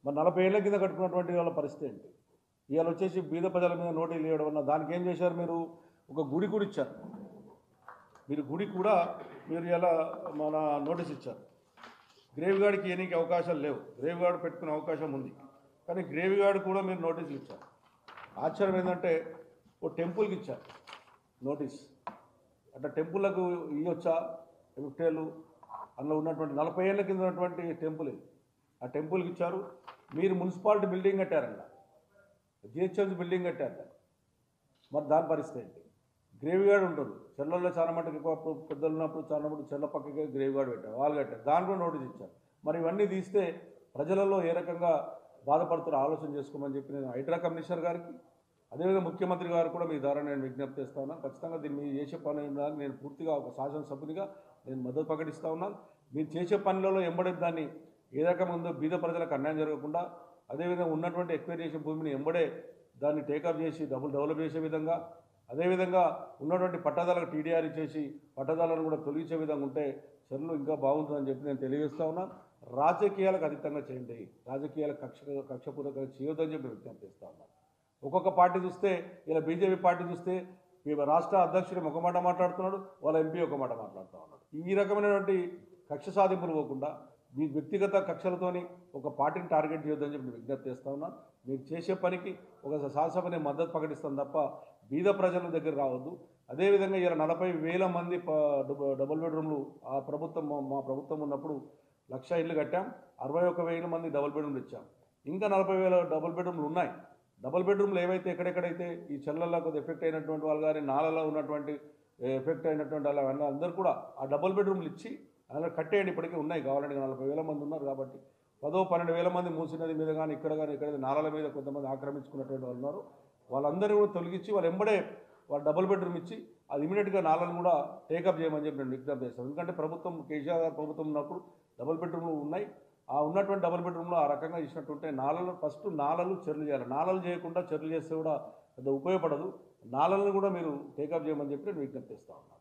మరి 40 ఏళ్ల కింద కట్టుకున్నటువంటి వాళ్ళ పరిస్థితి ఏంటి? ఇవాళ వచ్చేసి బీద ప్రజల మీద నోటీసులు ఇవ్వడం వల్ల దానికి ఏం చేశారు మీరు? ఒక గుడి కూడా ఇచ్చారు. మీరు గుడి కూడా మీరు ఇలా మన నోటీస్ ఇచ్చారు. గ్రేవ్ గార్డ్కి ఇవ్వడానికి అవకాశాలు లేవు. గ్రేవ్ గార్డ్ పెట్టుకునే అవకాశం ఉంది, కానీ గ్రేవ్ గార్డ్ కూడా మీరు నోటీసులు ఇచ్చారు. ఆశ్చర్యం ఏంటంటే ఓ టెంపుల్కి ఇచ్చారు నోటీస్. అట్లా టెంపుల్లకు ఇవ్వచ్చా? ఎఫ్టేలు అందులో ఉన్నటువంటి 40 ఏళ్ల కింద ఉన్నటువంటి టెంపుల్ ఇది. ఆ టెంపుల్కి ఇచ్చారు. మీరు మున్సిపాలిటీ బిల్డింగ్ కట్టారంట, జిహెచ్ఎంసీ బిల్డింగ్ కట్టారంట. మరి దాని పరిస్థితి ఏంటి? గ్రేవ్ గార్డ్ ఉంటుంది. చెర్లలో చాలా మటుకు ఎక్కువ పెద్దలు ఉన్నప్పుడు చాలా మటుకు చెర్ల పక్కకే గ్రేవ్ గార్డ్ పెట్టారు, వాళ్ళు కట్టారు. దాని కూడా నోటీస్ ఇచ్చారు. మరి ఇవన్నీ తీస్తే ప్రజలలో ఏ రకంగా బాధపడుతారో ఆలోచన చేసుకోమని చెప్పి నేను హైడ్రా కమిషనర్ గారికి, అదేవిధంగా ముఖ్యమంత్రి గారు కూడా మీ ద్వారా నేను విజ్ఞప్తి చేస్తా ఉన్నాను. ఖచ్చితంగా దీన్ని మీరు చేసే పని నేను పూర్తిగా ఒక శాసనసభ్యునిగా నేను మద్దతు ప్రకటిస్తూ ఉన్నాను. మీరు చేసే పనులలో ఎంబడే దాన్ని ఏ రకంగా ఉందో బీద ప్రజలకు అన్యాయం జరగకుండా, అదేవిధంగా ఉన్నటువంటి ఎక్స్పైర్ భూమిని ఎంబడే దాన్ని టేకప్ చేసి డెవలప్ చేసే విధంగా, అదేవిధంగా ఉన్నటువంటి పట్టాదారులకు టీడీఆర్ ఇచ్చేసి పట్టాదారులను కూడా తొలగించే విధంగా ఉంటే చర్యలు ఇంకా బాగుంటుందని చెప్పి నేను తెలియజేస్తా ఉన్నాను. రాజకీయాలకు అతీతంగా చేయండి, రాజకీయాలకు కక్షపూర్వకంగా చేయొద్దని చెప్పి విజ్ఞప్తి చేస్తా ఉన్నాను. ఒక్కొక్క పార్టీ చూస్తే, ఇలా బీజేపీ పార్టీ చూస్తే రాష్ట్ర అధ్యక్షుడు ఒక మాట మాట్లాడుతున్నాడు, వాళ్ళ ఎంపీ ఒక మాట మాట్లాడుతూ ఉన్నాడు. ఈ రకమైనటువంటి కక్ష సాధింపులు పోకుండా మీ వ్యక్తిగత కక్షలతోని ఒక పార్టీని టార్గెట్ చేయొద్దని చెప్పి విజ్ఞప్తి చేస్తా ఉన్నాను. మీరు చేసే పనికి ఒక శాసనసభని మద్దతు ప్రకటిస్తాం తప్ప బీద ప్రజల దగ్గర రావద్దు. అదేవిధంగా ఇలా 40,000 మంది డబుల్ బెడ్రూమ్లు ఆ ప్రభుత్వం మా ప్రభుత్వం ఉన్నప్పుడు 1,00,000 ఇళ్ళు కట్టాం. 61,000 మంది డబుల్ బెడ్రూమ్లు ఇచ్చాం. ఇంకా 40,000 డబుల్ బెడ్రూమ్లు ఉన్నాయి. డబుల్ బెడ్రూమ్లు ఏవైతే ఎక్కడెక్కడైతే ఈ చెర్లలో కొద్దిగా ఎఫెక్ట్ అయినటువంటి వాళ్ళు కానీ, నాలలో ఉన్నటువంటి ఎఫెక్ట్ అయినటువంటి వాళ్ళు అందరూ కూడా ఆ డబుల్ బెడ్రూమ్లు ఇచ్చి అలా కట్టేయండి. ఇప్పటికీ ఉన్నాయి, కావాలంటే 40,000 మంది ఉన్నారు కాబట్టి 10-12,000 మంది మూసినది మీద కానీ ఇక్కడ నాలాల మీద కొంతమంది ఆక్రమించుకున్నటువంటి వాళ్ళు ఉన్నారు. వాళ్ళందరూ కూడా తొలగించి వాళ్ళు ఎంబడే వాళ్ళు డబుల్ బెడ్రూమ్ ఇచ్చి అది ఇమీడియట్గా నాలను కూడా టేకప్ చేయమని చెప్పి నేను విజ్ఞప్తి చేస్తాను. ఎందుకంటే ప్రభుత్వం కేసీఆర్ గారు ప్రభుత్వం ఉన్నప్పుడు డబుల్ బెడ్రూమ్లు ఉన్నాయి. ఆ ఉన్నటువంటి డబుల్ బెడ్రూమ్లో ఆ రకంగా ఇచ్చినట్టుంటే నాలలు ఫస్ట్ నాలలు చెర్లు చేయాలి. నాలలు చేయకుండా చెర్లు చేస్తే కూడా పెద్ద ఉపయోగపడదు. నాలలను కూడా మీరు టేకప్ చేయమని చెప్పి నేను విజ్ఞప్తి చేస్తాను.